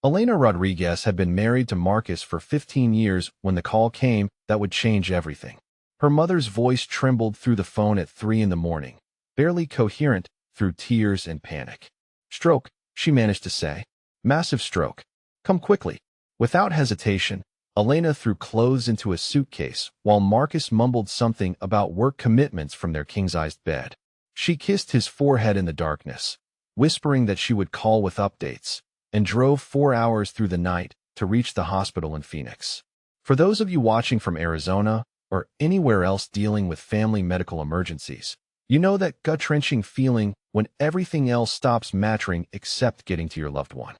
Elena Rodriguez had been married to Marcus for 15 years when the call came that would change everything. Her mother's voice trembled through the phone at 3 in the morning, barely coherent through tears and panic. "Stroke," she managed to say. "Massive stroke. Come quickly." Without hesitation, Elena threw clothes into a suitcase while Marcus mumbled something about work commitments from their king-sized bed. She kissed his forehead in the darkness, whispering that she would call with updates, and drove 4 hours through the night to reach the hospital in Phoenix. For those of you watching from Arizona or anywhere else dealing with family medical emergencies, you know that gut-wrenching feeling when everything else stops mattering except getting to your loved one.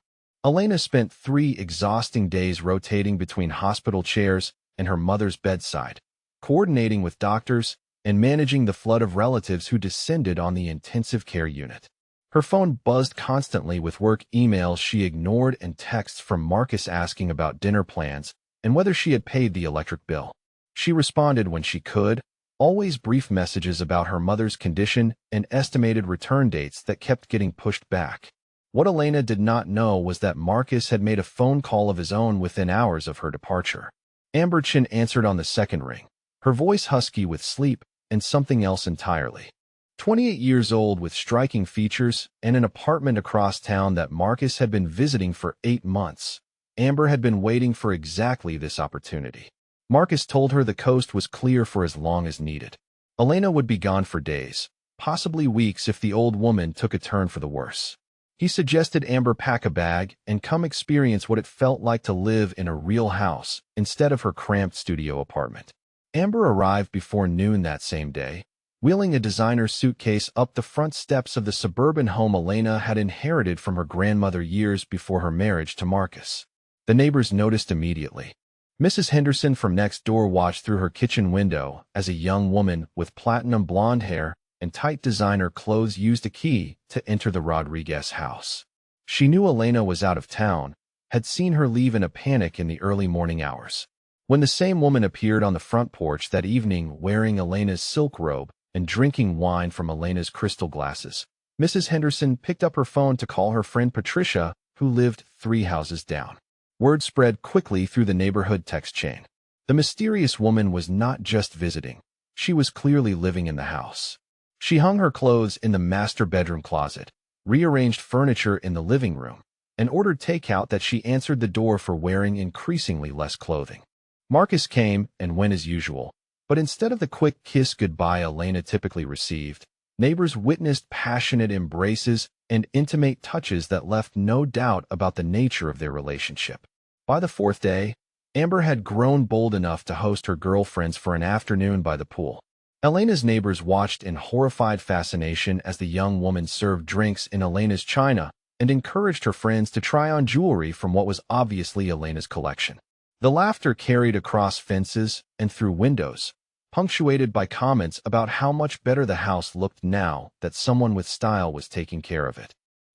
Elena spent 3 exhausting days rotating between hospital chairs and her mother's bedside, coordinating with doctors and managing the flood of relatives who descended on the intensive care unit. Her phone buzzed constantly with work emails she ignored and texts from Marcus asking about dinner plans and whether she had paid the electric bill. She responded when she could, always brief messages about her mother's condition and estimated return dates that kept getting pushed back. What Elena did not know was that Marcus had made a phone call of his own within hours of her departure. Amber Chin answered on the second ring, her voice husky with sleep and something else entirely. 28 years old with striking features and an apartment across town that Marcus had been visiting for 8 months, Amber had been waiting for exactly this opportunity. Marcus told her the coast was clear for as long as needed. Elena would be gone for days, possibly weeks if the old woman took a turn for the worse. He suggested Amber pack a bag and come experience what it felt like to live in a real house instead of her cramped studio apartment. Amber arrived before noon that same day, wheeling a designer suitcase up the front steps of the suburban home Elena had inherited from her grandmother years before her marriage to Marcus. The neighbors noticed immediately. Mrs. Henderson from next door watched through her kitchen window as a young woman with platinum blonde hair and tight designer clothes used a key to enter the Rodriguez house. She knew Elena was out of town, had seen her leave in a panic in the early morning hours. When the same woman appeared on the front porch that evening wearing Elena's silk robe and drinking wine from Elena's crystal glasses, Mrs. Henderson picked up her phone to call her friend Patricia, who lived 3 houses down. Word spread quickly through the neighborhood text chain. The mysterious woman was not just visiting. She was clearly living in the house. She hung her clothes in the master bedroom closet, rearranged furniture in the living room, and ordered takeout that she answered the door for wearing increasingly less clothing. Marcus came and went as usual, but instead of the quick kiss goodbye Elena typically received, neighbors witnessed passionate embraces and intimate touches that left no doubt about the nature of their relationship. By the 4th day, Amber had grown bold enough to host her girlfriends for an afternoon by the pool. Elena's neighbors watched in horrified fascination as the young woman served drinks in Elena's china and encouraged her friends to try on jewelry from what was obviously Elena's collection. The laughter carried across fences and through windows, punctuated by comments about how much better the house looked now that someone with style was taking care of it.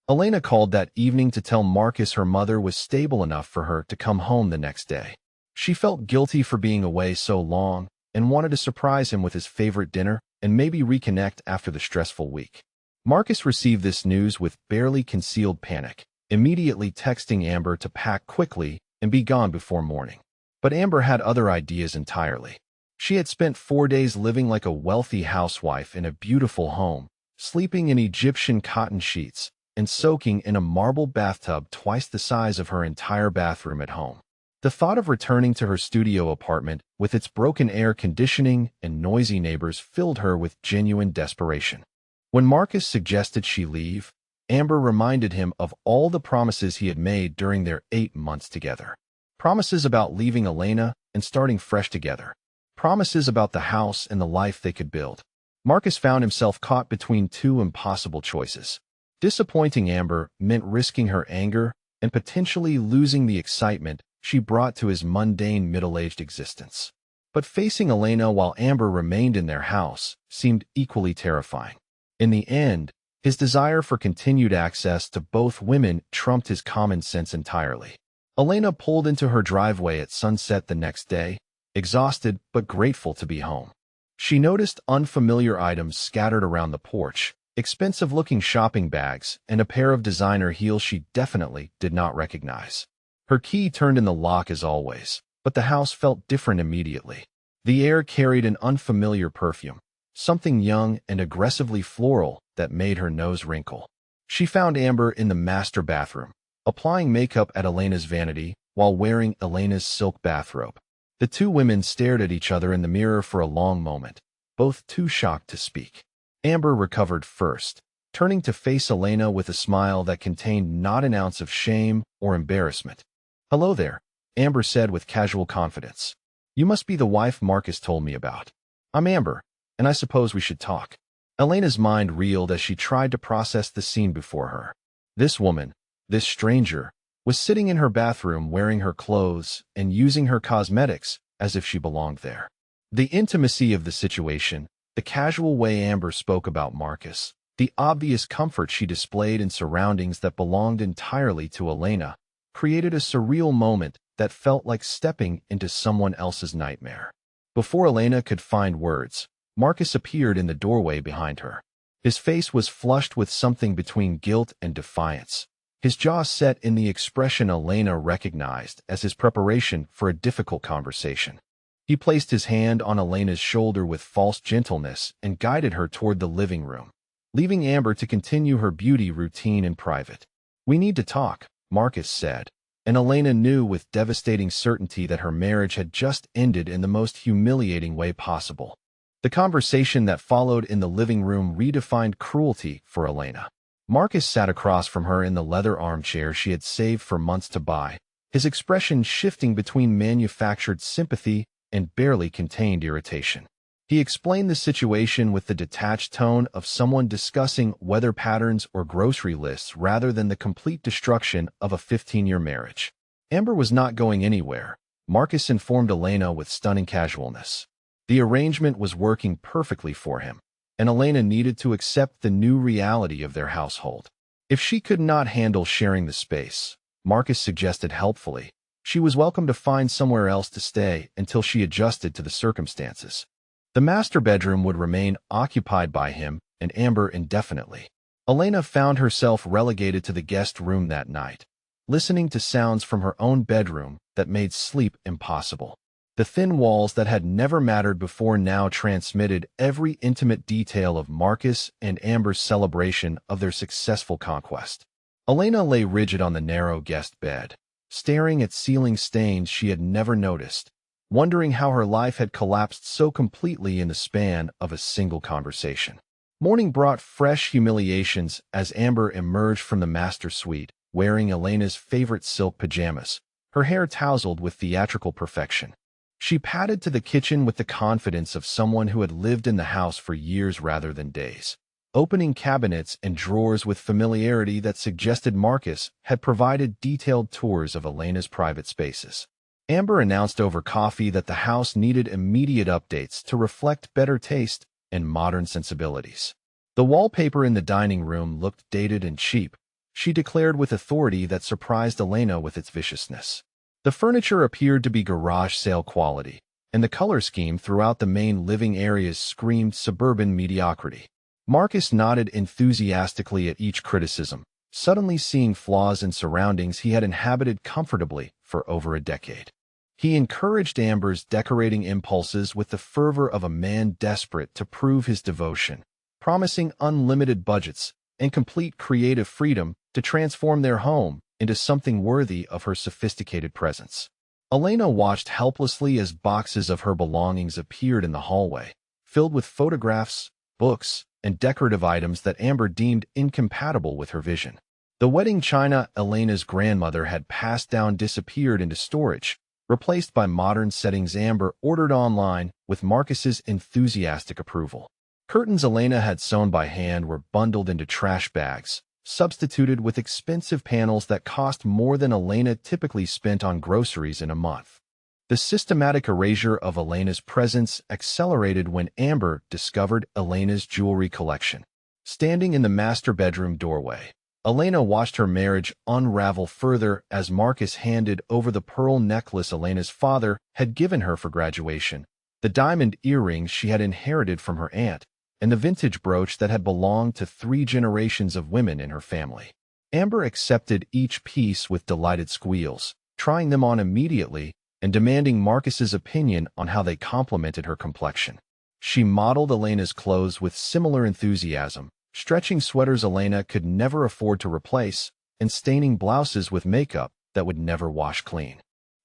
Elena called that evening to tell Marcus her mother was stable enough for her to come home the next day. She felt guilty for being away so long and wanted to surprise him with his favorite dinner and maybe reconnect after the stressful week. Marcus received this news with barely concealed panic, immediately texting Amber to pack quickly and be gone before morning. But Amber had other ideas entirely. She had spent 4 days living like a wealthy housewife in a beautiful home, sleeping in Egyptian cotton sheets, and soaking in a marble bathtub twice the size of her entire bathroom at home. The thought of returning to her studio apartment with its broken air conditioning and noisy neighbors filled her with genuine desperation. When Marcus suggested she leave, Amber reminded him of all the promises he had made during their 8 months together. Promises about leaving Elena and starting fresh together. Promises about the house and the life they could build. Marcus found himself caught between 2 impossible choices. Disappointing Amber meant risking her anger and potentially losing the excitement she brought to his mundane middle-aged existence. But facing Elena while Amber remained in their house seemed equally terrifying. In the end, his desire for continued access to both women trumped his common sense entirely. Elena pulled into her driveway at sunset the next day, exhausted but grateful to be home. She noticed unfamiliar items scattered around the porch, expensive-looking shopping bags, and a pair of designer heels she definitely did not recognize. Her key turned in the lock as always, but the house felt different immediately. The air carried an unfamiliar perfume, something young and aggressively floral that made her nose wrinkle. She found Amber in the master bathroom, applying makeup at Elena's vanity while wearing Elena's silk bathrobe. The two women stared at each other in the mirror for a long moment, both too shocked to speak. Amber recovered first, turning to face Elena with a smile that contained not an ounce of shame or embarrassment. "Hello there," Amber said with casual confidence. "You must be the wife Marcus told me about. I'm Amber, and I suppose we should talk." Elena's mind reeled as she tried to process the scene before her. This woman, this stranger, was sitting in her bathroom wearing her clothes and using her cosmetics as if she belonged there. The intimacy of the situation, the casual way Amber spoke about Marcus, the obvious comfort she displayed in surroundings that belonged entirely to Elena, created a surreal moment that felt like stepping into someone else's nightmare. Before Elena could find words, Marcus appeared in the doorway behind her. His face was flushed with something between guilt and defiance, his jaw set in the expression Elena recognized as his preparation for a difficult conversation. He placed his hand on Elena's shoulder with false gentleness and guided her toward the living room, leaving Amber to continue her beauty routine in private. "We need to talk," Marcus said, and Elena knew with devastating certainty that her marriage had just ended in the most humiliating way possible. The conversation that followed in the living room redefined cruelty for Elena. Marcus sat across from her in the leather armchair she had saved for months to buy, his expression shifting between manufactured sympathy and barely contained irritation. He explained the situation with the detached tone of someone discussing weather patterns or grocery lists rather than the complete destruction of a 15-year marriage. Amber was not going anywhere, Marcus informed Elena with stunning casualness. The arrangement was working perfectly for him, and Elena needed to accept the new reality of their household. If she could not handle sharing the space, Marcus suggested helpfully, she was welcome to find somewhere else to stay until she adjusted to the circumstances. The master bedroom would remain occupied by him and Amber indefinitely. Elena found herself relegated to the guest room that night, listening to sounds from her own bedroom that made sleep impossible. The thin walls that had never mattered before now transmitted every intimate detail of Marcus and Amber's celebration of their successful conquest. Elena lay rigid on the narrow guest bed, staring at ceiling stains she had never noticed, wondering how her life had collapsed so completely in the span of a single conversation. Morning brought fresh humiliations as Amber emerged from the master suite, wearing Elena's favorite silk pajamas, her hair tousled with theatrical perfection. She padded to the kitchen with the confidence of someone who had lived in the house for years rather than days, opening cabinets and drawers with familiarity that suggested Marcus had provided detailed tours of Elena's private spaces. Amber announced over coffee that the house needed immediate updates to reflect better taste and modern sensibilities. The wallpaper in the dining room looked dated and cheap, she declared with authority that surprised Elena with its viciousness. The furniture appeared to be garage sale quality, and the color scheme throughout the main living areas screamed suburban mediocrity. Marcus nodded enthusiastically at each criticism, suddenly seeing flaws in surroundings he had inhabited comfortably for over a decade. He encouraged Amber's decorating impulses with the fervor of a man desperate to prove his devotion, promising unlimited budgets and complete creative freedom to transform their home into something worthy of her sophisticated presence. Elena watched helplessly as boxes of her belongings appeared in the hallway, filled with photographs, books, and decorative items that Amber deemed incompatible with her vision. The wedding china Elena's grandmother had passed down disappeared into storage, replaced by modern settings Amber ordered online with Marcus's enthusiastic approval. Curtains Elena had sewn by hand were bundled into trash bags, substituted with expensive panels that cost more than Elena typically spent on groceries in a month. The systematic erasure of Elena's presence accelerated when Amber discovered Elena's jewelry collection. Standing in the master bedroom doorway, Elena watched her marriage unravel further as Marcus handed over the pearl necklace Elena's father had given her for graduation, the diamond earrings she had inherited from her aunt, and the vintage brooch that had belonged to 3 generations of women in her family. Amber accepted each piece with delighted squeals, trying them on immediately and demanding Marcus's opinion on how they complemented her complexion. She modeled Elena's clothes with similar enthusiasm, stretching sweaters Elena could never afford to replace and staining blouses with makeup that would never wash clean.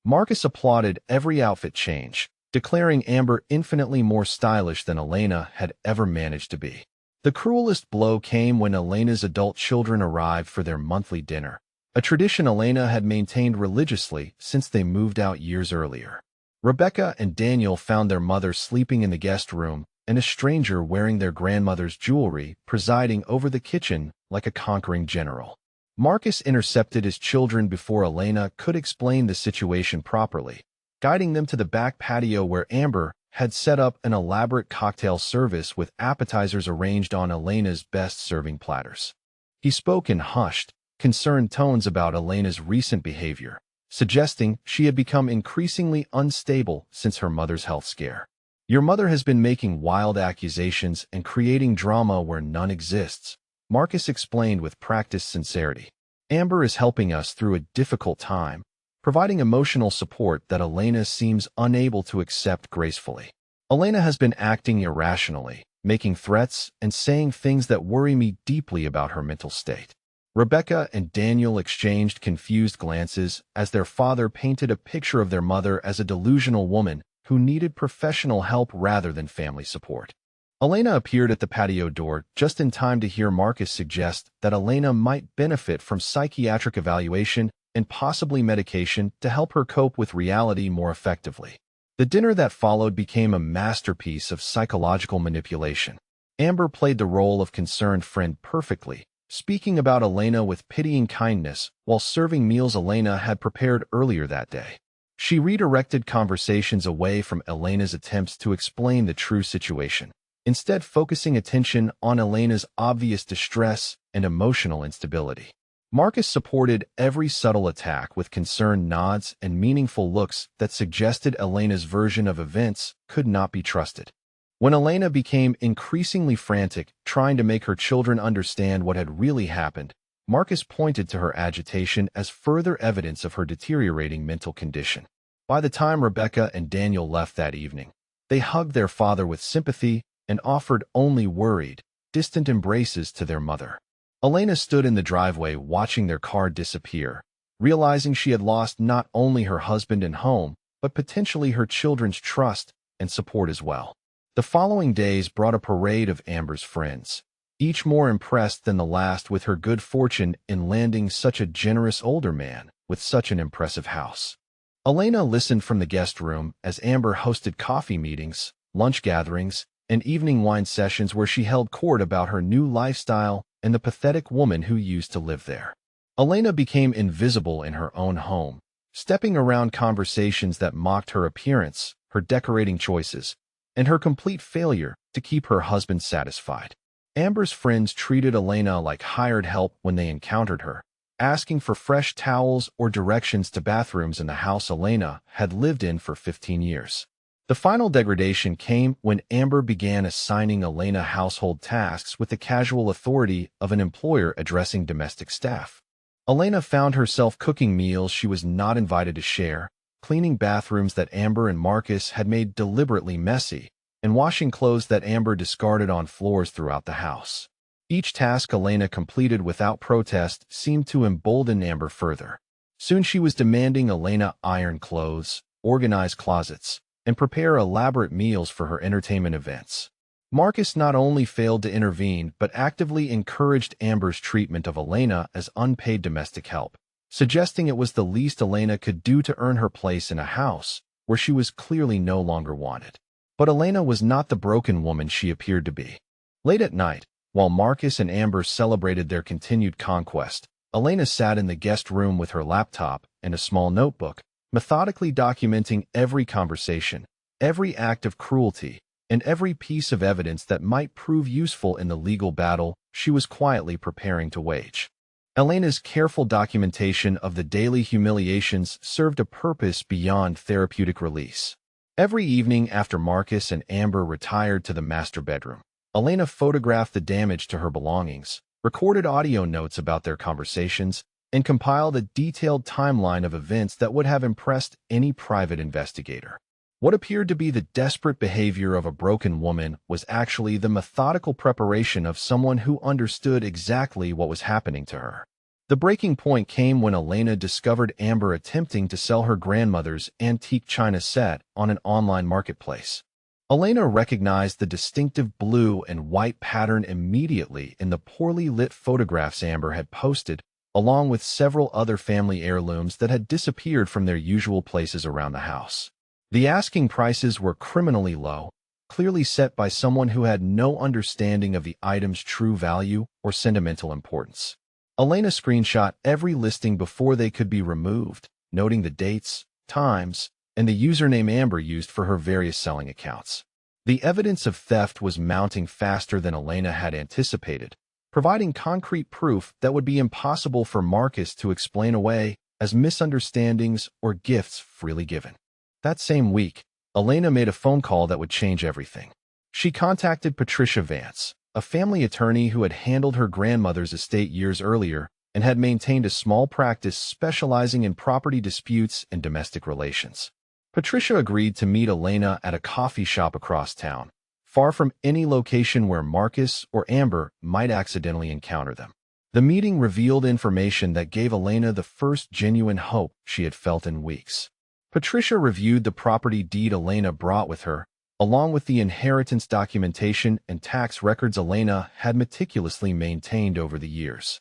Marcus applauded every outfit change, declaring Amber infinitely more stylish than Elena had ever managed to be. The cruelest blow came when Elena's adult children arrived for their monthly dinner, a tradition Elena had maintained religiously since they moved out years earlier. Rebecca and Daniel found their mother sleeping in the guest room and a stranger wearing their grandmother's jewelry presiding over the kitchen like a conquering general. Marcus intercepted his children before Elena could explain the situation properly, guiding them to the back patio where Amber had set up an elaborate cocktail service with appetizers arranged on Elena's best serving platters. He spoke in hushed, concerned tones about Elena's recent behavior, suggesting she had become increasingly unstable since her mother's health scare. "Your mother has been making wild accusations and creating drama where none exists," Marcus explained with practiced sincerity. "Amber is helping us through a difficult time, providing emotional support that Elena seems unable to accept gracefully. Elena has been acting irrationally, making threats and saying things that worry me deeply about her mental state." Rebecca and Daniel exchanged confused glances as their father painted a picture of their mother as a delusional woman who needed professional help rather than family support. Elena appeared at the patio door just in time to hear Marcus suggest that Elena might benefit from psychiatric evaluation and possibly medication to help her cope with reality more effectively. The dinner that followed became a masterpiece of psychological manipulation. Amber played the role of concerned friend perfectly, speaking about Elena with pitying kindness while serving meals Elena had prepared earlier that day. She redirected conversations away from Elena's attempts to explain the true situation, instead focusing attention on Elena's obvious distress and emotional instability. Marcus supported every subtle attack with concerned nods and meaningful looks that suggested Elena's version of events could not be trusted. When Elena became increasingly frantic, trying to make her children understand what had really happened, Marcus pointed to her agitation as further evidence of her deteriorating mental condition. By the time Rebecca and Daniel left that evening, they hugged their father with sympathy and offered only worried, distant embraces to their mother. Elena stood in the driveway watching their car disappear, realizing she had lost not only her husband and home, but potentially her children's trust and support as well. The following days brought a parade of Amber's friends, each more impressed than the last with her good fortune in landing such a generous older man with such an impressive house. Elena listened from the guest room as Amber hosted coffee meetings, lunch gatherings, and evening wine sessions where she held court about her new lifestyle and the pathetic woman who used to live there. Elena became invisible in her own home, stepping around conversations that mocked her appearance, her decorating choices, and her complete failure to keep her husband satisfied. Amber's friends treated Elena like hired help when they encountered her, asking for fresh towels or directions to bathrooms in the house Elena had lived in for 15 years. The final degradation came when Amber began assigning Elena household tasks with the casual authority of an employer addressing domestic staff. Elena found herself cooking meals she was not invited to share, cleaning bathrooms that Amber and Marcus had made deliberately messy, and washing clothes that Amber discarded on floors throughout the house. Each task Elena completed without protest seemed to embolden Amber further. Soon she was demanding Elena iron clothes, organize closets, and prepare elaborate meals for her entertainment events. Marcus not only failed to intervene but actively encouraged Amber's treatment of Elena as unpaid domestic help, suggesting it was the least Elena could do to earn her place in a house where she was clearly no longer wanted. But Elena was not the broken woman she appeared to be. Late at night, while Marcus and Amber celebrated their continued conquest, Elena sat in the guest room with her laptop and a small notebook, methodically documenting every conversation, every act of cruelty, and every piece of evidence that might prove useful in the legal battle she was quietly preparing to wage. Elena's careful documentation of the daily humiliations served a purpose beyond therapeutic release. Every evening after Marcus and Amber retired to the master bedroom, Elena photographed the damage to her belongings, recorded audio notes about their conversations, and compiled a detailed timeline of events that would have impressed any private investigator. What appeared to be the desperate behavior of a broken woman was actually the methodical preparation of someone who understood exactly what was happening to her. The breaking point came when Elena discovered Amber attempting to sell her grandmother's antique china set on an online marketplace. Elena recognized the distinctive blue and white pattern immediately in the poorly lit photographs Amber had posted, along with several other family heirlooms that had disappeared from their usual places around the house. The asking prices were criminally low, clearly set by someone who had no understanding of the item's true value or sentimental importance. Elena screenshot every listing before they could be removed, noting the dates, times, and the username Amber used for her various selling accounts. The evidence of theft was mounting faster than Elena had anticipated, providing concrete proof that would be impossible for Marcus to explain away as misunderstandings or gifts freely given. That same week, Elena made a phone call that would change everything. She contacted Patricia Vance, a family attorney who had handled her grandmother's estate years earlier and had maintained a small practice specializing in property disputes and domestic relations. Patricia agreed to meet Elena at a coffee shop across town, far from any location where Marcus or Amber might accidentally encounter them. The meeting revealed information that gave Elena the first genuine hope she had felt in weeks. Patricia reviewed the property deed Elena brought with her, along with the inheritance documentation and tax records Elena had meticulously maintained over the years.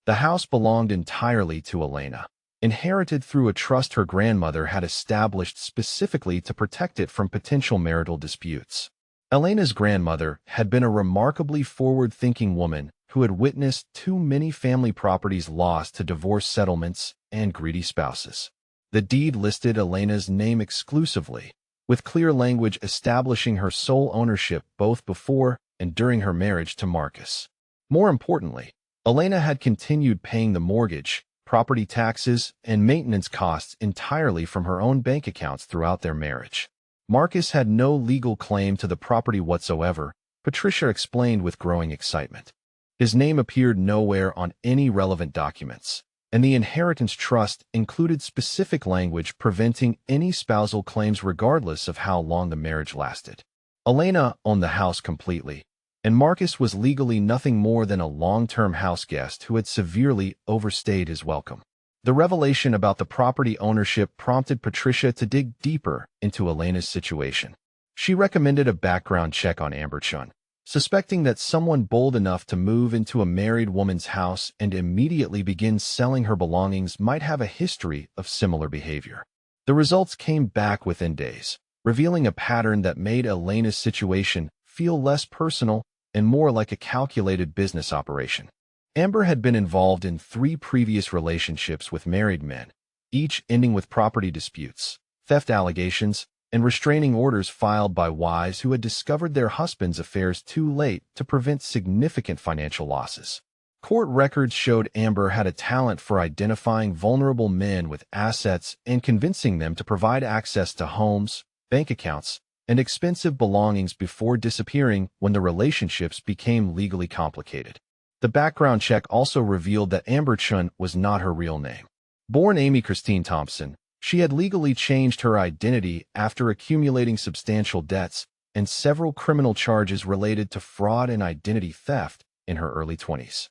The house belonged entirely to Elena, inherited through a trust her grandmother had established specifically to protect it from potential marital disputes. Elena's grandmother had been a remarkably forward-thinking woman who had witnessed too many family properties lost to divorce settlements and greedy spouses. The deed listed Elena's name exclusively, with clear language establishing her sole ownership both before and during her marriage to Marcus. More importantly, Elena had continued paying the mortgage, property taxes, and maintenance costs entirely from her own bank accounts throughout their marriage. Marcus had no legal claim to the property whatsoever, Patricia explained with growing excitement. His name appeared nowhere on any relevant documents, and the inheritance trust included specific language preventing any spousal claims regardless of how long the marriage lasted. Elena owned the house completely, and Marcus was legally nothing more than a long-term house guest who had severely overstayed his welcome. The revelation about the property ownership prompted Patricia to dig deeper into Elena's situation. She recommended a background check on Amber Chun, suspecting that someone bold enough to move into a married woman's house and immediately begin selling her belongings might have a history of similar behavior. The results came back within days, revealing a pattern that made Elena's situation feel less personal and more like a calculated business operation. Amber had been involved in 3 previous relationships with married men, each ending with property disputes, theft allegations, and restraining orders filed by wives who had discovered their husbands' affairs too late to prevent significant financial losses. Court records showed Amber had a talent for identifying vulnerable men with assets and convincing them to provide access to homes, bank accounts, and expensive belongings before disappearing when the relationships became legally complicated. The background check also revealed that Amber Chun was not her real name. Born Amy Christine Thompson, she had legally changed her identity after accumulating substantial debts and several criminal charges related to fraud and identity theft in her early 20s.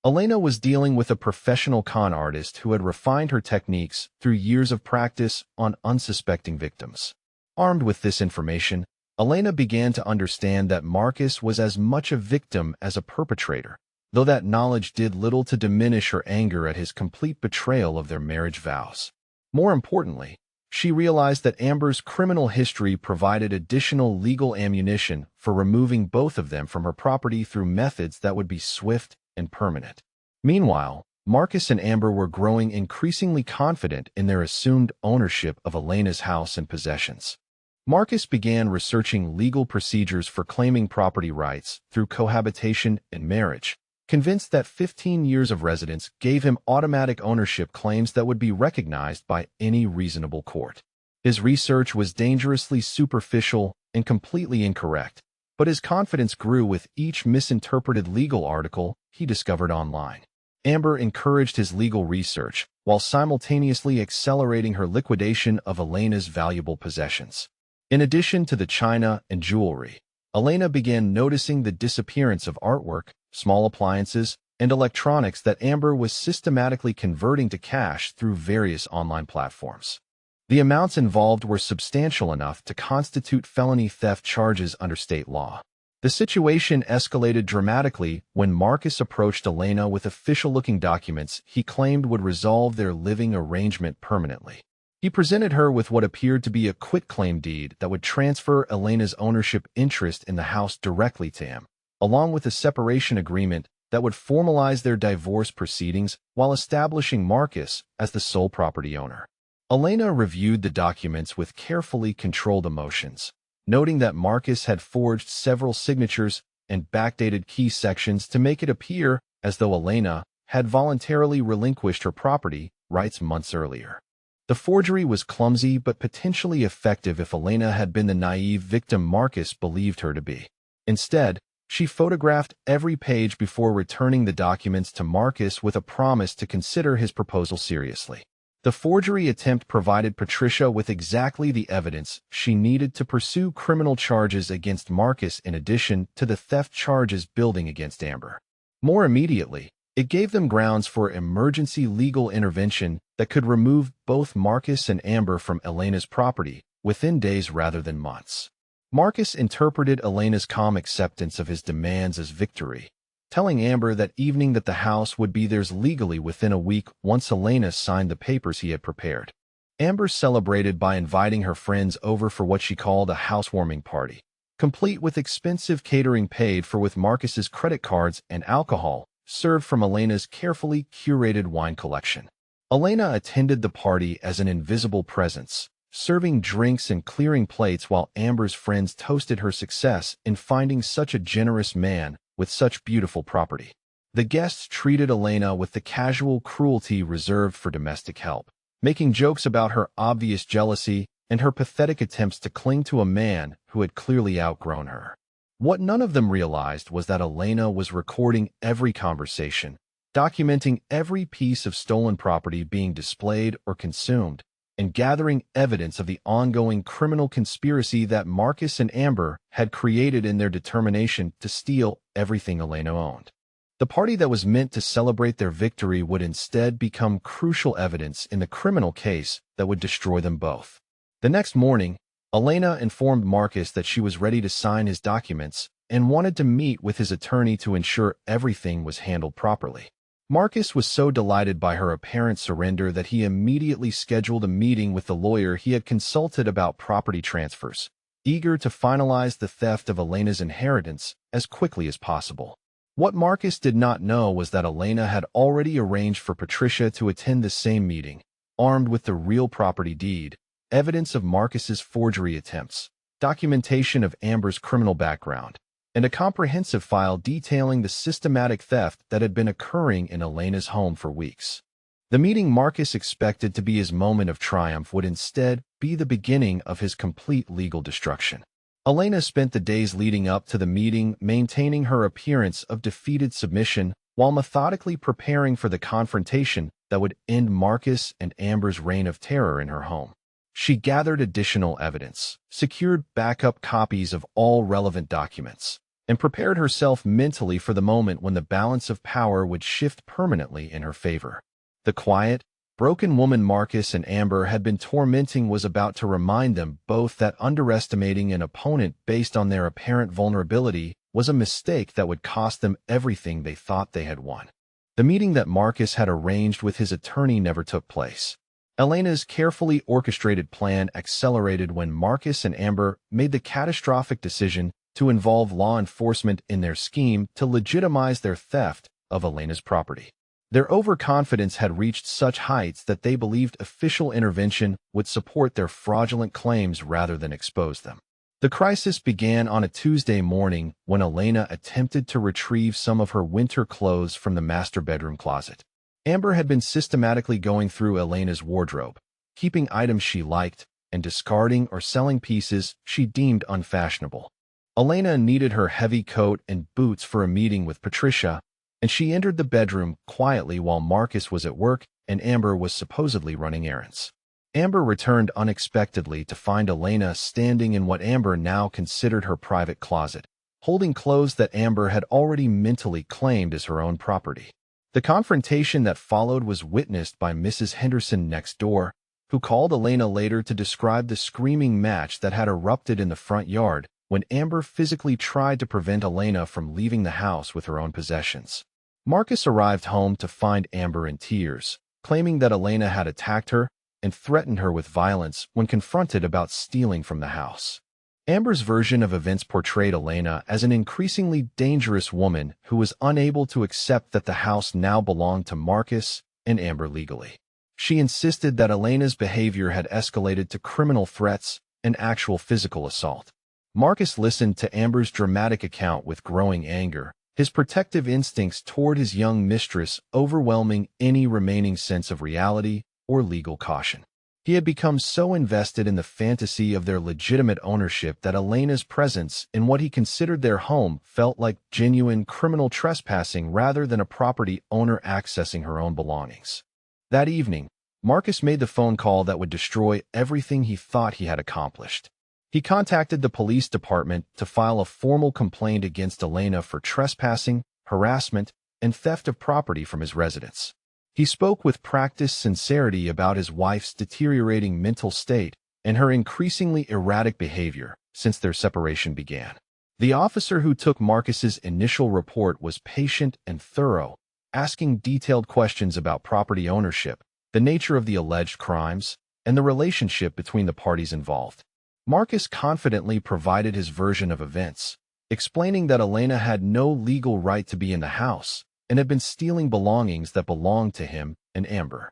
Elena was dealing with a professional con artist who had refined her techniques through years of practice on unsuspecting victims. Armed with this information, Elena began to understand that Marcus was as much a victim as a perpetrator, though that knowledge did little to diminish her anger at his complete betrayal of their marriage vows. More importantly, she realized that Amber's criminal history provided additional legal ammunition for removing both of them from her property through methods that would be swift and permanent. Meanwhile, Marcus and Amber were growing increasingly confident in their assumed ownership of Elena's house and possessions. Marcus began researching legal procedures for claiming property rights through cohabitation and marriage, convinced that 15 years of residence gave him automatic ownership claims that would be recognized by any reasonable court. His research was dangerously superficial and completely incorrect, but his confidence grew with each misinterpreted legal article he discovered online. Amber encouraged his legal research, while simultaneously accelerating her liquidation of Elena's valuable possessions. In addition to the china and jewelry, Elena began noticing the disappearance of artwork, small appliances, and electronics that Amber was systematically converting to cash through various online platforms. The amounts involved were substantial enough to constitute felony theft charges under state law. The situation escalated dramatically when Marcus approached Elena with official-looking documents he claimed would resolve their living arrangement permanently. He presented her with what appeared to be a quitclaim deed that would transfer Elena's ownership interest in the house directly to him, along with a separation agreement that would formalize their divorce proceedings while establishing Marcus as the sole property owner. Elena reviewed the documents with carefully controlled emotions, noting that Marcus had forged several signatures and backdated key sections to make it appear as though Elena had voluntarily relinquished her property rights months earlier. The forgery was clumsy but potentially effective if Elena had been the naive victim Marcus believed her to be. Instead, she photographed every page before returning the documents to Marcus with a promise to consider his proposal seriously. The forgery attempt provided Patricia with exactly the evidence she needed to pursue criminal charges against Marcus in addition to the theft charges building against Amber. More immediately, it gave them grounds for emergency legal intervention that could remove both Marcus and Amber from Elena's property within days rather than months. Marcus interpreted Elena's calm acceptance of his demands as victory, telling Amber that evening that the house would be theirs legally within a week once Elena signed the papers he had prepared. Amber celebrated by inviting her friends over for what she called a housewarming party, complete with expensive catering paid for with Marcus's credit cards and alcohol served from Elena's carefully curated wine collection. Elena attended the party as an invisible presence, serving drinks and clearing plates while Amber's friends toasted her success in finding such a generous man with such beautiful property. The guests treated Elena with the casual cruelty reserved for domestic help, making jokes about her obvious jealousy and her pathetic attempts to cling to a man who had clearly outgrown her. What none of them realized was that Elena was recording every conversation, documenting every piece of stolen property being displayed or consumed, and gathering evidence of the ongoing criminal conspiracy that Marcus and Amber had created in their determination to steal everything Elena owned. The party that was meant to celebrate their victory would instead become crucial evidence in the criminal case that would destroy them both. The next morning, Elena informed Marcus that she was ready to sign his documents and wanted to meet with his attorney to ensure everything was handled properly. Marcus was so delighted by her apparent surrender that he immediately scheduled a meeting with the lawyer he had consulted about property transfers, eager to finalize the theft of Elena's inheritance as quickly as possible. What Marcus did not know was that Elena had already arranged for Patricia to attend the same meeting, armed with the real property deed, evidence of Marcus's forgery attempts, documentation of Amber's criminal background, and a comprehensive file detailing the systematic theft that had been occurring in Elena's home for weeks. The meeting Marcus expected to be his moment of triumph would instead be the beginning of his complete legal destruction. Elena spent the days leading up to the meeting maintaining her appearance of defeated submission while methodically preparing for the confrontation that would end Marcus and Amber's reign of terror in her home. She gathered additional evidence, secured backup copies of all relevant documents, and prepared herself mentally for the moment when the balance of power would shift permanently in her favor. The quiet, broken woman Marcus and Amber had been tormenting was about to remind them both that underestimating an opponent based on their apparent vulnerability was a mistake that would cost them everything they thought they had won. The meeting that Marcus had arranged with his attorney never took place. Elena's carefully orchestrated plan accelerated when Marcus and Amber made the catastrophic decision to involve law enforcement in their scheme to legitimize their theft of Elena's property. Their overconfidence had reached such heights that they believed official intervention would support their fraudulent claims rather than expose them. The crisis began on a Tuesday morning when Elena attempted to retrieve some of her winter clothes from the master bedroom closet. Amber had been systematically going through Elena's wardrobe, keeping items she liked and discarding or selling pieces she deemed unfashionable. Elena needed her heavy coat and boots for a meeting with Patricia, and she entered the bedroom quietly while Marcus was at work and Amber was supposedly running errands. Amber returned unexpectedly to find Elena standing in what Amber now considered her private closet, holding clothes that Amber had already mentally claimed as her own property. The confrontation that followed was witnessed by Mrs. Henderson next door, who called Elena later to describe the screaming match that had erupted in the front yard when Amber physically tried to prevent Elena from leaving the house with her own possessions. Marcus arrived home to find Amber in tears, claiming that Elena had attacked her and threatened her with violence when confronted about stealing from the house. Amber's version of events portrayed Elena as an increasingly dangerous woman who was unable to accept that the house now belonged to Marcus and Amber legally. She insisted that Elena's behavior had escalated to criminal threats and actual physical assault. Marcus listened to Amber's dramatic account with growing anger, his protective instincts toward his young mistress overwhelming any remaining sense of reality or legal caution. He had become so invested in the fantasy of their legitimate ownership that Elena's presence in what he considered their home felt like genuine criminal trespassing rather than a property owner accessing her own belongings. That evening, Marcus made the phone call that would destroy everything he thought he had accomplished. He contacted the police department to file a formal complaint against Elena for trespassing, harassment, and theft of property from his residence. He spoke with practiced sincerity about his wife's deteriorating mental state and her increasingly erratic behavior since their separation began. The officer who took Marcus's initial report was patient and thorough, asking detailed questions about property ownership, the nature of the alleged crimes, and the relationship between the parties involved. Marcus confidently provided his version of events, explaining that Elena had no legal right to be in the house and had been stealing belongings that belonged to him and Amber.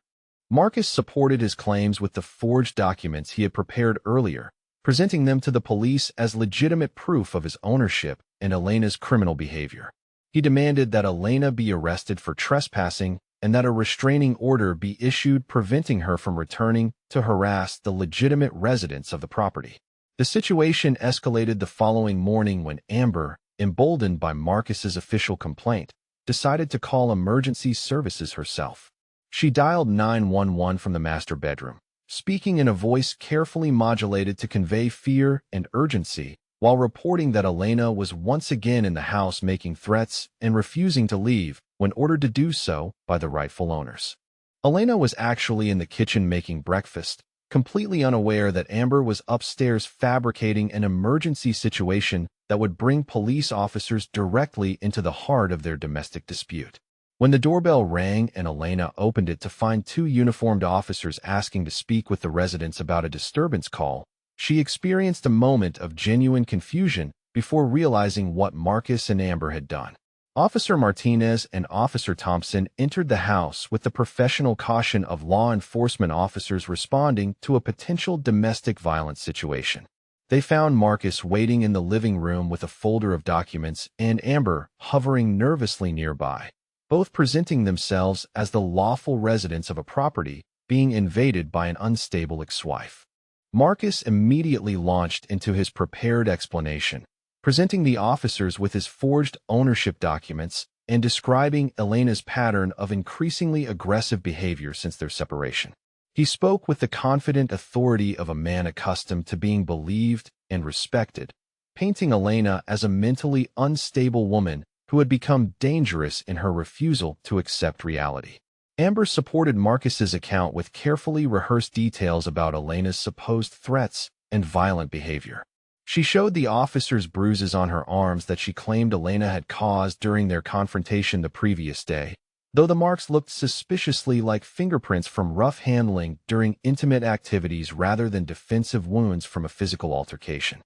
Marcus supported his claims with the forged documents he had prepared earlier, presenting them to the police as legitimate proof of his ownership and Elena's criminal behavior. He demanded that Elena be arrested for trespassing and that a restraining order be issued preventing her from returning to harass the legitimate residents of the property. The situation escalated the following morning when Amber, emboldened by Marcus's official complaint, decided to call emergency services herself. She dialed 911 from the master bedroom, speaking in a voice carefully modulated to convey fear and urgency, while reporting that Elena was once again in the house making threats and refusing to leave when ordered to do so by the rightful owners. Elena was actually in the kitchen making breakfast, completely unaware that Amber was upstairs fabricating an emergency situation that would bring police officers directly into the heart of their domestic dispute. When the doorbell rang and Elena opened it to find two uniformed officers asking to speak with the residents about a disturbance call, she experienced a moment of genuine confusion before realizing what Marcus and Amber had done. Officer Martinez and Officer Thompson entered the house with the professional caution of law enforcement officers responding to a potential domestic violence situation. They found Marcus waiting in the living room with a folder of documents and Amber hovering nervously nearby, both presenting themselves as the lawful residents of a property being invaded by an unstable ex-wife. Marcus immediately launched into his prepared explanation, presenting the officers with his forged ownership documents and describing Elena's pattern of increasingly aggressive behavior since their separation. He spoke with the confident authority of a man accustomed to being believed and respected, painting Elena as a mentally unstable woman who had become dangerous in her refusal to accept reality. Amber supported Marcus's account with carefully rehearsed details about Elena's supposed threats and violent behavior. She showed the officers bruises on her arms that she claimed Elena had caused during their confrontation the previous day, though the marks looked suspiciously like fingerprints from rough handling during intimate activities rather than defensive wounds from a physical altercation.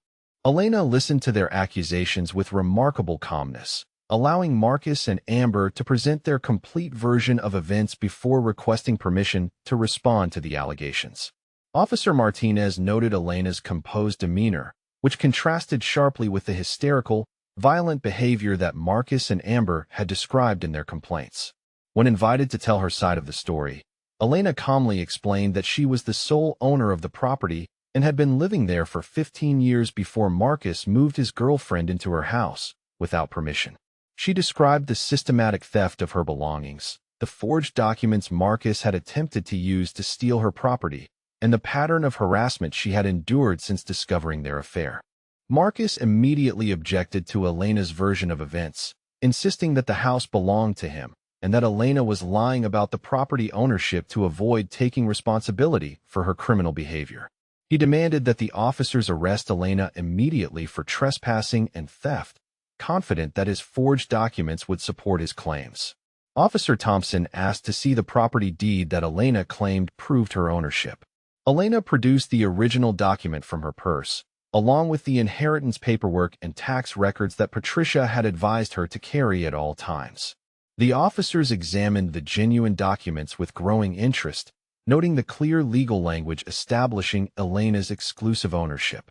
Elena listened to their accusations with remarkable calmness, allowing Marcus and Amber to present their complete version of events before requesting permission to respond to the allegations. Officer Martinez noted Elena's composed demeanor, which contrasted sharply with the hysterical, violent behavior that Marcus and Amber had described in their complaints. When invited to tell her side of the story, Elena calmly explained that she was the sole owner of the property and had been living there for 15 years before Marcus moved his girlfriend into her house without permission. She described the systematic theft of her belongings, the forged documents Marcus had attempted to use to steal her property, and the pattern of harassment she had endured since discovering their affair. Marcus immediately objected to Elena's version of events, insisting that the house belonged to him and that Elena was lying about the property ownership to avoid taking responsibility for her criminal behavior. He demanded that the officers arrest Elena immediately for trespassing and theft, confident that his forged documents would support his claims. Officer Thompson asked to see the property deed that Elena claimed proved her ownership. Elena produced the original document from her purse, along with the inheritance paperwork and tax records that Patricia had advised her to carry at all times. The officers examined the genuine documents with growing interest, noting the clear legal language establishing Elena's exclusive ownership.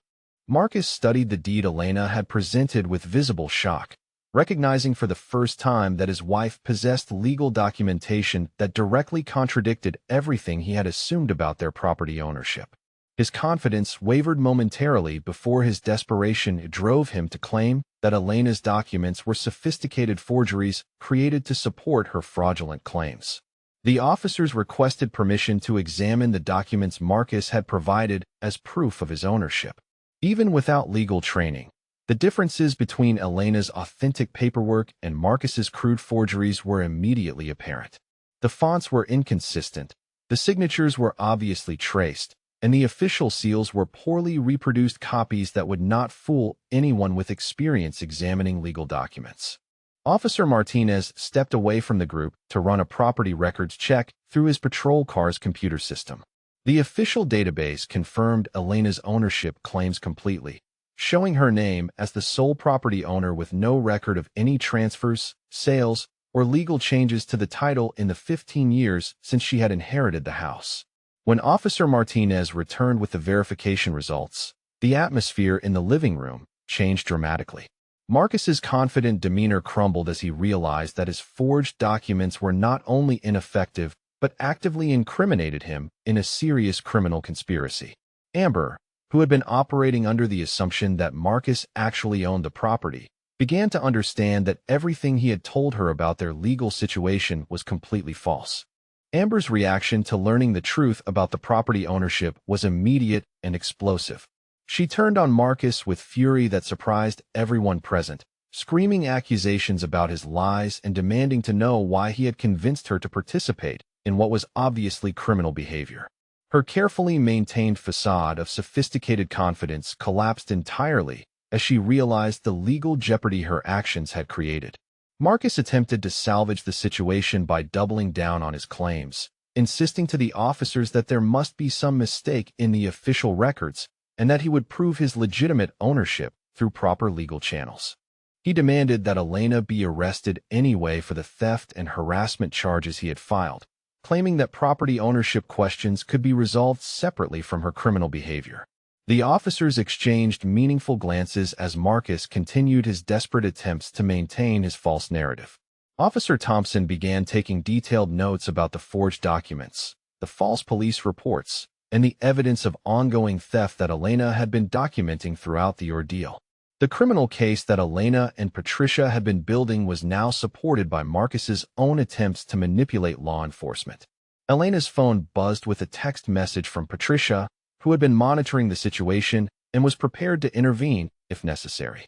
Marcus studied the deed Elena had presented with visible shock, recognizing for the first time that his wife possessed legal documentation that directly contradicted everything he had assumed about their property ownership. His confidence wavered momentarily before his desperation drove him to claim that Elena's documents were sophisticated forgeries created to support her fraudulent claims. The officers requested permission to examine the documents Marcus had provided as proof of his ownership. Even without legal training, the differences between Elena's authentic paperwork and Marcus's crude forgeries were immediately apparent. The fonts were inconsistent, the signatures were obviously traced, and the official seals were poorly reproduced copies that would not fool anyone with experience examining legal documents. Officer Martinez stepped away from the group to run a property records check through his patrol car's computer system. The official database confirmed Elena's ownership claims completely, showing her name as the sole property owner with no record of any transfers, sales, or legal changes to the title in the 15 years since she had inherited the house. When Officer Martinez returned with the verification results, the atmosphere in the living room changed dramatically. Marcus's confident demeanor crumbled as he realized that his forged documents were not only ineffective but actively incriminated him in a serious criminal conspiracy. Amber, who had been operating under the assumption that Marcus actually owned the property, began to understand that everything he had told her about their legal situation was completely false. Amber's reaction to learning the truth about the property ownership was immediate and explosive. She turned on Marcus with fury that surprised everyone present, screaming accusations about his lies and demanding to know why he had convinced her to participate in what was obviously criminal behavior. Her carefully maintained facade of sophisticated confidence collapsed entirely as she realized the legal jeopardy her actions had created. Marcus attempted to salvage the situation by doubling down on his claims, insisting to the officers that there must be some mistake in the official records and that he would prove his legitimate ownership through proper legal channels. He demanded that Elena be arrested anyway for the theft and harassment charges he had filed, claiming that property ownership questions could be resolved separately from her criminal behavior. The officers exchanged meaningful glances as Marcus continued his desperate attempts to maintain his false narrative. Officer Thompson began taking detailed notes about the forged documents, the false police reports, and the evidence of ongoing theft that Elena had been documenting throughout the ordeal. The criminal case that Elena and Patricia had been building was now supported by Marcus's own attempts to manipulate law enforcement. Elena's phone buzzed with a text message from Patricia, who had been monitoring the situation and was prepared to intervene if necessary.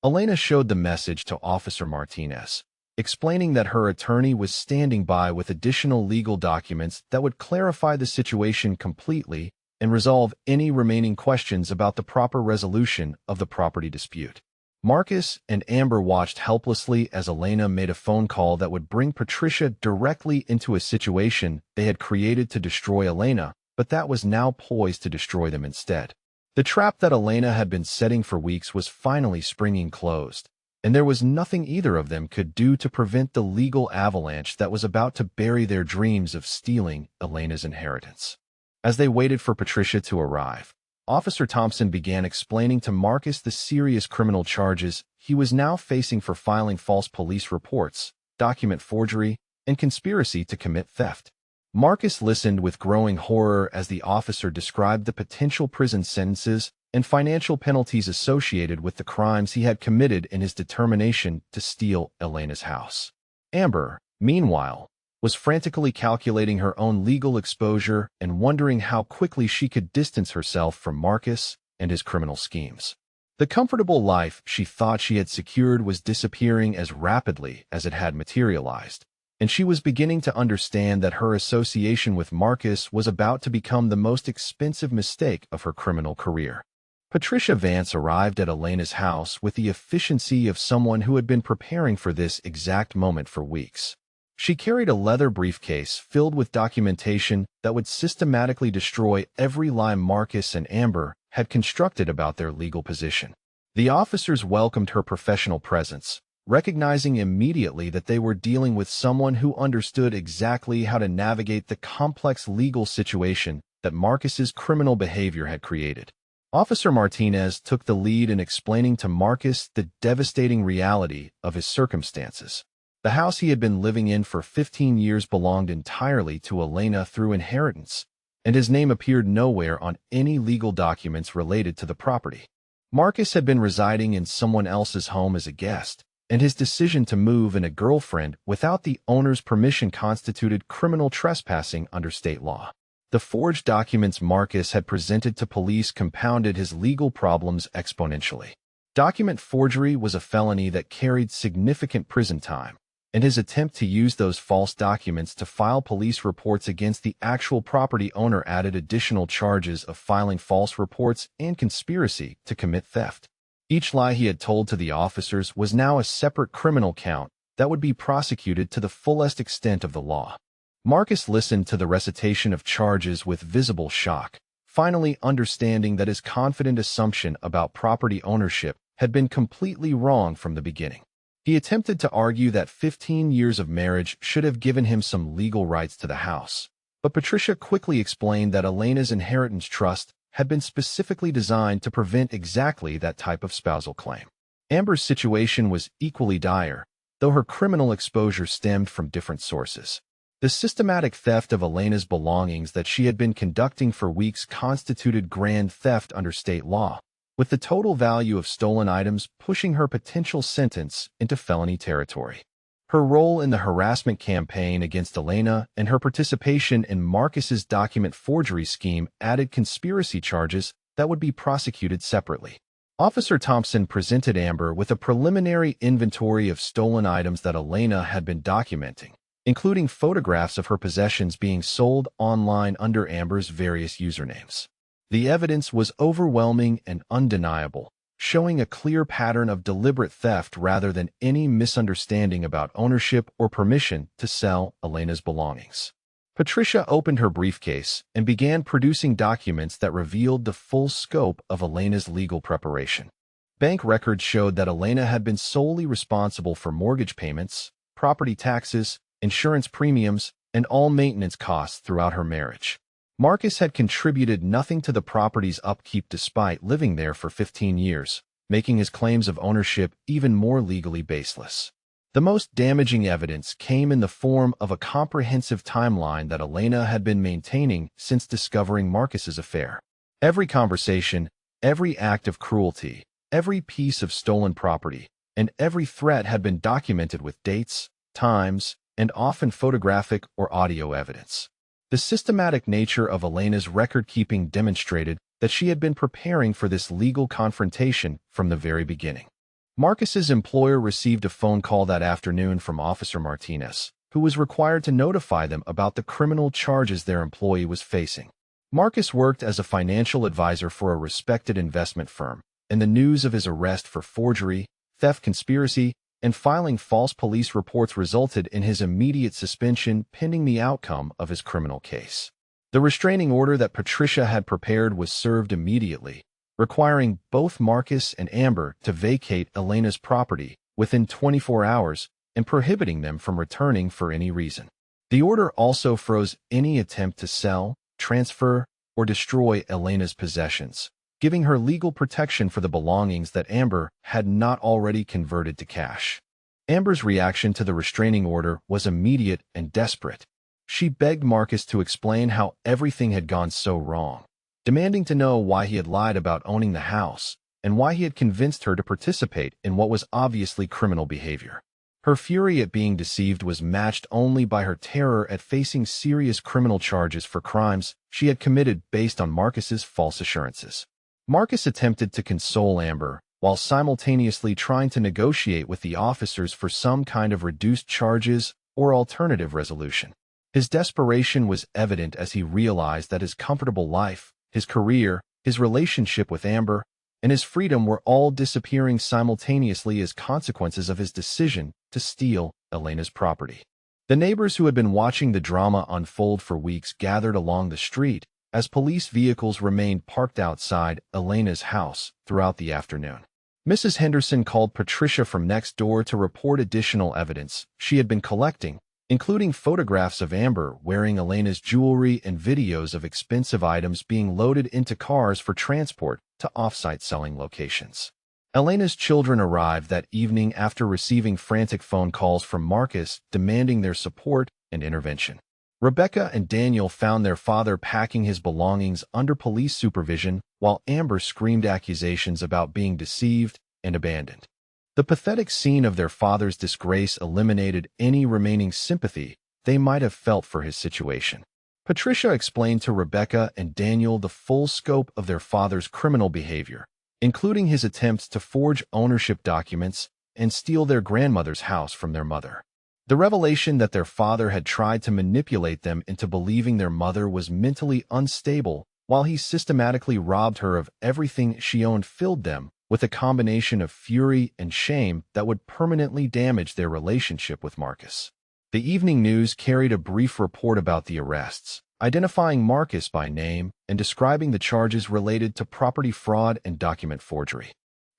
Elena showed the message to Officer Martinez, explaining that her attorney was standing by with additional legal documents that would clarify the situation completely and resolve any remaining questions about the proper resolution of the property dispute. Marcus and Amber watched helplessly as Elena made a phone call that would bring Patricia directly into a situation they had created to destroy Elena, but that was now poised to destroy them instead. The trap that Elena had been setting for weeks was finally springing closed, and there was nothing either of them could do to prevent the legal avalanche that was about to bury their dreams of stealing Elena's inheritance. As they waited for Patricia to arrive, Officer Thompson began explaining to Marcus the serious criminal charges he was now facing for filing false police reports, document forgery, and conspiracy to commit theft. Marcus listened with growing horror as the officer described the potential prison sentences and financial penalties associated with the crimes he had committed in his determination to steal Elena's house. Amber, meanwhile, was frantically calculating her own legal exposure and wondering how quickly she could distance herself from Marcus and his criminal schemes. The comfortable life she thought she had secured was disappearing as rapidly as it had materialized, and she was beginning to understand that her association with Marcus was about to become the most expensive mistake of her criminal career. Patricia Vance arrived at Elena's house with the efficiency of someone who had been preparing for this exact moment for weeks. She carried a leather briefcase filled with documentation that would systematically destroy every lie Marcus and Amber had constructed about their legal position. The officers welcomed her professional presence, recognizing immediately that they were dealing with someone who understood exactly how to navigate the complex legal situation that Marcus's criminal behavior had created. Officer Martinez took the lead in explaining to Marcus the devastating reality of his circumstances. The house he had been living in for 15 years belonged entirely to Elena through inheritance, and his name appeared nowhere on any legal documents related to the property. Marcus had been residing in someone else's home as a guest, and his decision to move in a girlfriend without the owner's permission constituted criminal trespassing under state law. The forged documents Marcus had presented to police compounded his legal problems exponentially. Document forgery was a felony that carried significant prison time, and his attempt to use those false documents to file police reports against the actual property owner added additional charges of filing false reports and conspiracy to commit theft. Each lie he had told to the officers was now a separate criminal count that would be prosecuted to the fullest extent of the law. Marcus listened to the recitation of charges with visible shock, finally understanding that his confident assumption about property ownership had been completely wrong from the beginning. He attempted to argue that 15 years of marriage should have given him some legal rights to the house, but Patricia quickly explained that Elena's inheritance trust had been specifically designed to prevent exactly that type of spousal claim. Amber's situation was equally dire, though her criminal exposure stemmed from different sources. The systematic theft of Elena's belongings that she had been conducting for weeks constituted grand theft under state law, with the total value of stolen items pushing her potential sentence into felony territory. Her role in the harassment campaign against Elena and her participation in Marcus's document forgery scheme added conspiracy charges that would be prosecuted separately. Officer Thompson presented Amber with a preliminary inventory of stolen items that Elena had been documenting, including photographs of her possessions being sold online under Amber's various usernames. The evidence was overwhelming and undeniable, showing a clear pattern of deliberate theft rather than any misunderstanding about ownership or permission to sell Elena's belongings. Patricia opened her briefcase and began producing documents that revealed the full scope of Elena's legal preparation. Bank records showed that Elena had been solely responsible for mortgage payments, property taxes, insurance premiums, and all maintenance costs throughout her marriage. Marcus had contributed nothing to the property's upkeep despite living there for 15 years, making his claims of ownership even more legally baseless. The most damaging evidence came in the form of a comprehensive timeline that Elena had been maintaining since discovering Marcus's affair. Every conversation, every act of cruelty, every piece of stolen property, and every threat had been documented with dates, times, and often photographic or audio evidence. The systematic nature of Elena's record-keeping demonstrated that she had been preparing for this legal confrontation from the very beginning. Marcus's employer received a phone call that afternoon from Officer Martinez, who was required to notify them about the criminal charges their employee was facing. Marcus worked as a financial advisor for a respected investment firm, and the news of his arrest for forgery, theft conspiracy, and filing false police reports resulted in his immediate suspension pending the outcome of his criminal case. The restraining order that Patricia had prepared was served immediately, requiring both Marcus and Amber to vacate Elena's property within 24 hours and prohibiting them from returning for any reason. The order also froze any attempt to sell, transfer, or destroy Elena's possessions, giving her legal protection for the belongings that Amber had not already converted to cash. Amber's reaction to the restraining order was immediate and desperate. She begged Marcus to explain how everything had gone so wrong, demanding to know why he had lied about owning the house and why he had convinced her to participate in what was obviously criminal behavior. Her fury at being deceived was matched only by her terror at facing serious criminal charges for crimes she had committed based on Marcus's false assurances. Marcus attempted to console Amber while simultaneously trying to negotiate with the officers for some kind of reduced charges or alternative resolution. His desperation was evident as he realized that his comfortable life, his career, his relationship with Amber, and his freedom were all disappearing simultaneously as consequences of his decision to steal Elena's property. The neighbors who had been watching the drama unfold for weeks gathered along the street as police vehicles remained parked outside Elena's house throughout the afternoon. Mrs. Henderson called Patricia from next door to report additional evidence she had been collecting, including photographs of Amber wearing Elena's jewelry and videos of expensive items being loaded into cars for transport to off-site selling locations. Elena's children arrived that evening after receiving frantic phone calls from Marcus demanding their support and intervention. Rebecca and Daniel found their father packing his belongings under police supervision while Amber screamed accusations about being deceived and abandoned. The pathetic scene of their father's disgrace eliminated any remaining sympathy they might have felt for his situation. Patricia explained to Rebecca and Daniel the full scope of their father's criminal behavior, including his attempts to forge ownership documents and steal their grandmother's house from their mother. The revelation that their father had tried to manipulate them into believing their mother was mentally unstable while he systematically robbed her of everything she owned filled them with a combination of fury and shame that would permanently damage their relationship with Marcus. The evening news carried a brief report about the arrests, identifying Marcus by name and describing the charges related to property fraud and document forgery.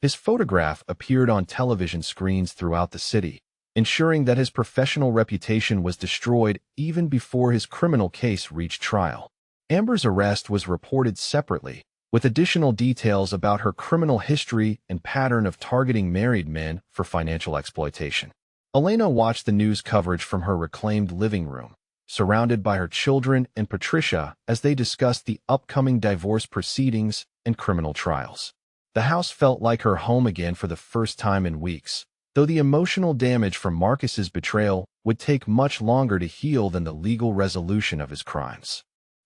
His photograph appeared on television screens throughout the city, ensuring that his professional reputation was destroyed even before his criminal case reached trial. Amber's arrest was reported separately, with additional details about her criminal history and pattern of targeting married men for financial exploitation. Elena watched the news coverage from her reclaimed living room, surrounded by her children and Patricia as they discussed the upcoming divorce proceedings and criminal trials. The house felt like her home again for the first time in weeks, though the emotional damage from Marcus's betrayal would take much longer to heal than the legal resolution of his crimes.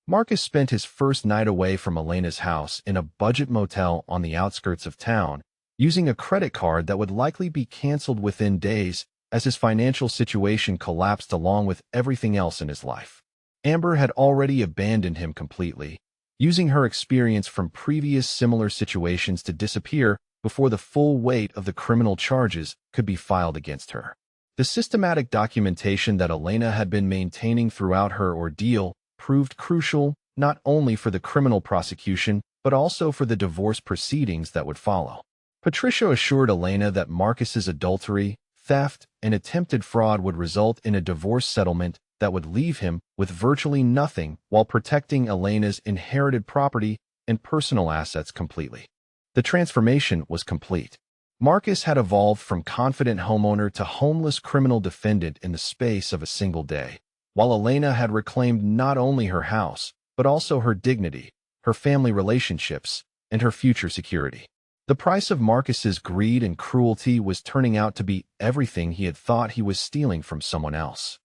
Marcus spent his first night away from Elena's house in a budget motel on the outskirts of town, using a credit card that would likely be canceled within days as his financial situation collapsed along with everything else in his life. Amber had already abandoned him completely, using her experience from previous similar situations to disappear before the full weight of the criminal charges could be filed against her. The systematic documentation that Elena had been maintaining throughout her ordeal proved crucial not only for the criminal prosecution but also for the divorce proceedings that would follow. Patricia assured Elena that Marcus's adultery, theft, and attempted fraud would result in a divorce settlement that would leave him with virtually nothing while protecting Elena's inherited property and personal assets completely. The transformation was complete. Marcus had evolved from confident homeowner to homeless criminal defendant in the space of a single day, while Elena had reclaimed not only her house, but also her dignity, her family relationships, and her future security. The price of Marcus's greed and cruelty was turning out to be everything he had thought he was stealing from someone else.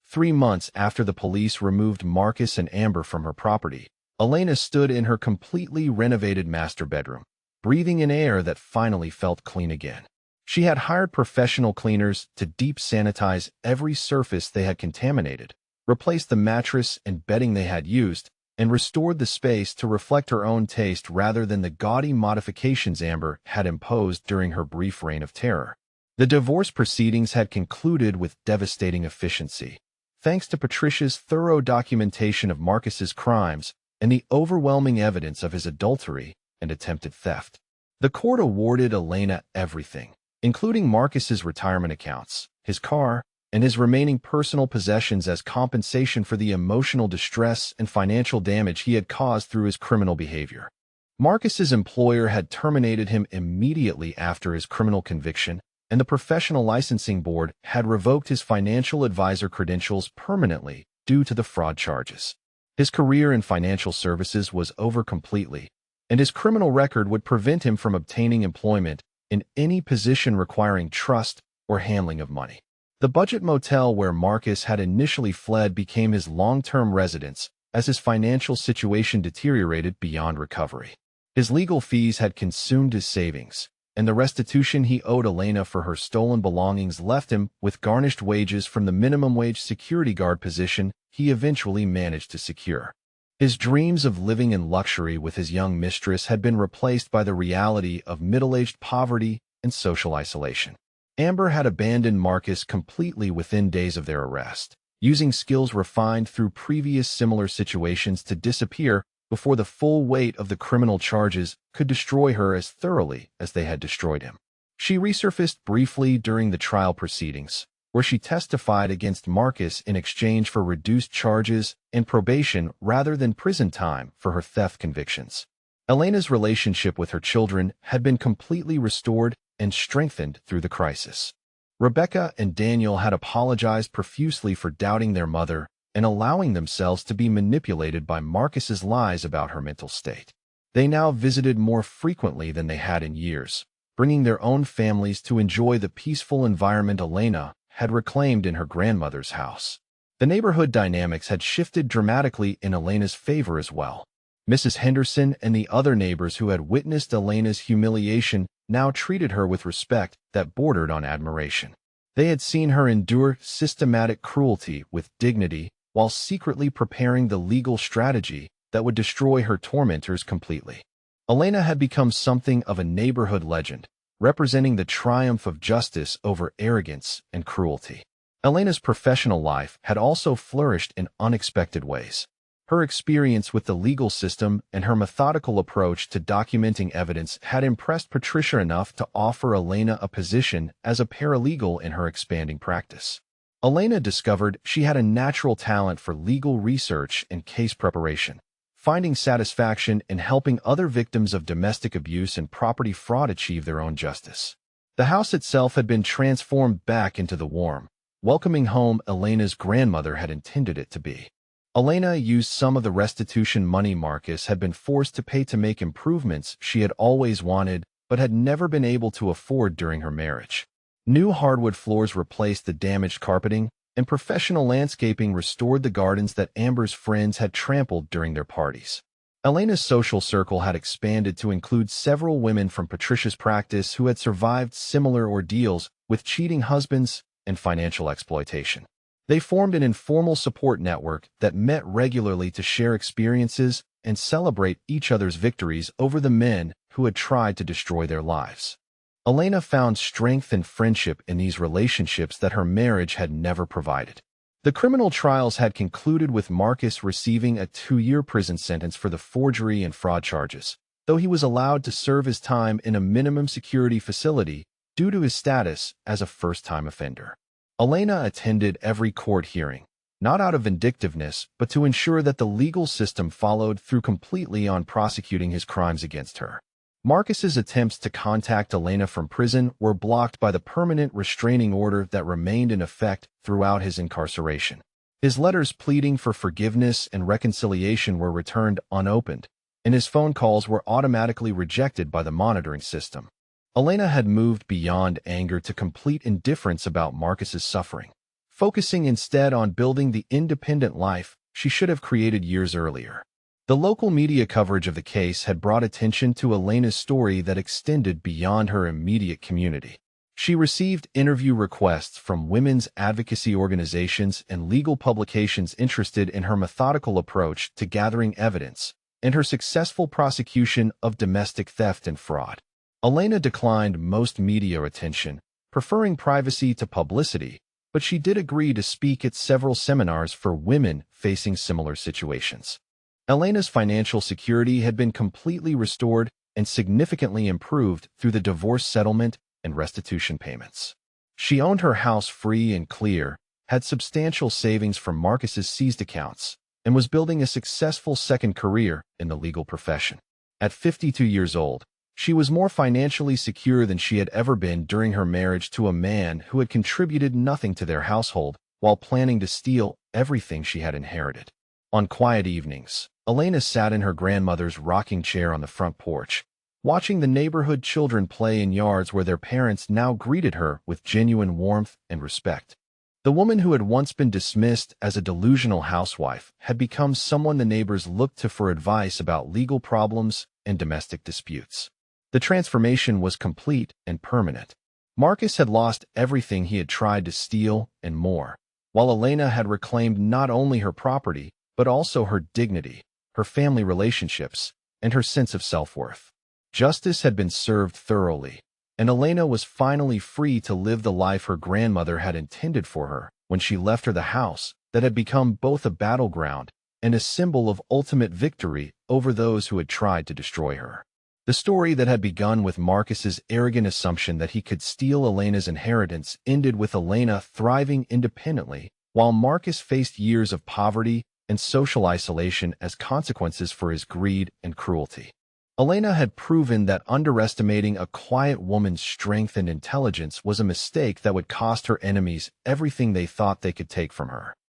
3 months after the police removed Marcus and Amber from her property, Elena stood in her completely renovated master bedroom, breathing in air that finally felt clean again. She had hired professional cleaners to deep sanitize every surface they had contaminated, replaced the mattress and bedding they had used, and restored the space to reflect her own taste rather than the gaudy modifications Amber had imposed during her brief reign of terror. The divorce proceedings had concluded with devastating efficiency, thanks to Patricia's thorough documentation of Marcus's crimes and the overwhelming evidence of his adultery and attempted theft. The court awarded Elena everything, including Marcus's retirement accounts, his car, and his remaining personal possessions as compensation for the emotional distress and financial damage he had caused through his criminal behavior. Marcus's employer had terminated him immediately after his criminal conviction, and the Professional Licensing Board had revoked his financial advisor credentials permanently due to the fraud charges. His career in financial services was over completely, and his criminal record would prevent him from obtaining employment in any position requiring trust or handling of money. The budget motel where Marcus had initially fled became his long-term residence as his financial situation deteriorated beyond recovery. His legal fees had consumed his savings, and the restitution he owed Elena for her stolen belongings left him with garnished wages from the minimum wage security guard position he eventually managed to secure. His dreams of living in luxury with his young mistress had been replaced by the reality of middle-aged poverty and social isolation. Amber had abandoned Marcus completely within days of their arrest, using skills refined through previous similar situations to disappear before the full weight of the criminal charges could destroy her as thoroughly as they had destroyed him. She resurfaced briefly during the trial proceedings, where she testified against Marcus in exchange for reduced charges and probation rather than prison time for her theft convictions. Elena's relationship with her children had been completely restored and strengthened through the crisis. Rebecca and Daniel had apologized profusely for doubting their mother and allowing themselves to be manipulated by Marcus's lies about her mental state. They now visited more frequently than they had in years, bringing their own families to enjoy the peaceful environment Elena had reclaimed in her grandmother's house. The neighborhood dynamics had shifted dramatically in Elena's favor as well. Mrs. Henderson and the other neighbors who had witnessed Elena's humiliation now treated her with respect that bordered on admiration. They had seen her endure systematic cruelty with dignity while secretly preparing the legal strategy that would destroy her tormentors completely. Elena had become something of a neighborhood legend, representing the triumph of justice over arrogance and cruelty. Elena's professional life had also flourished in unexpected ways. Her experience with the legal system and her methodical approach to documenting evidence had impressed Patricia enough to offer Elena a position as a paralegal in her expanding practice. Elena discovered she had a natural talent for legal research and case preparation, finding satisfaction in helping other victims of domestic abuse and property fraud achieve their own justice. The house itself had been transformed back into the warm, welcoming home Elena's grandmother had intended it to be. Elena used some of the restitution money Marcus had been forced to pay to make improvements she had always wanted but had never been able to afford during her marriage. New hardwood floors replaced the damaged carpeting, and professional landscaping restored the gardens that Amber's friends had trampled during their parties. Elena's social circle had expanded to include several women from Patricia's practice who had survived similar ordeals with cheating husbands and financial exploitation. They formed an informal support network that met regularly to share experiences and celebrate each other's victories over the men who had tried to destroy their lives. Elena found strength and friendship in these relationships that her marriage had never provided. The criminal trials had concluded with Marcus receiving a 2-year prison sentence for the forgery and fraud charges, though he was allowed to serve his time in a minimum security facility due to his status as a first-time offender. Elena attended every court hearing, not out of vindictiveness, but to ensure that the legal system followed through completely on prosecuting his crimes against her. Marcus's attempts to contact Elena from prison were blocked by the permanent restraining order that remained in effect throughout his incarceration. His letters pleading for forgiveness and reconciliation were returned unopened, and his phone calls were automatically rejected by the monitoring system. Elena had moved beyond anger to complete indifference about Marcus's suffering, focusing instead on building the independent life she should have created years earlier. The local media coverage of the case had brought attention to Elena's story that extended beyond her immediate community. She received interview requests from women's advocacy organizations and legal publications interested in her methodical approach to gathering evidence and her successful prosecution of domestic theft and fraud. Elena declined most media attention, preferring privacy to publicity, but she did agree to speak at several seminars for women facing similar situations. Elena's financial security had been completely restored and significantly improved through the divorce settlement and restitution payments. She owned her house free and clear, had substantial savings from Marcus's seized accounts, and was building a successful second career in the legal profession. At 52 years old, she was more financially secure than she had ever been during her marriage to a man who had contributed nothing to their household while planning to steal everything she had inherited. On quiet evenings, Elena sat in her grandmother's rocking chair on the front porch, watching the neighborhood children play in yards where their parents now greeted her with genuine warmth and respect. The woman who had once been dismissed as a delusional housewife had become someone the neighbors looked to for advice about legal problems and domestic disputes. The transformation was complete and permanent. Marcus had lost everything he had tried to steal and more, while Elena had reclaimed not only her property, but also her dignity, her family relationships, and her sense of self-worth. Justice had been served thoroughly, and Elena was finally free to live the life her grandmother had intended for her when she left her the house that had become both a battleground and a symbol of ultimate victory over those who had tried to destroy her. The story that had begun with Marcus's arrogant assumption that he could steal Elena's inheritance ended with Elena thriving independently, while Marcus faced years of poverty and social isolation as consequences for his greed and cruelty. Elena had proven that underestimating a quiet woman's strength and intelligence was a mistake that would cost her enemies everything they thought they could take from her.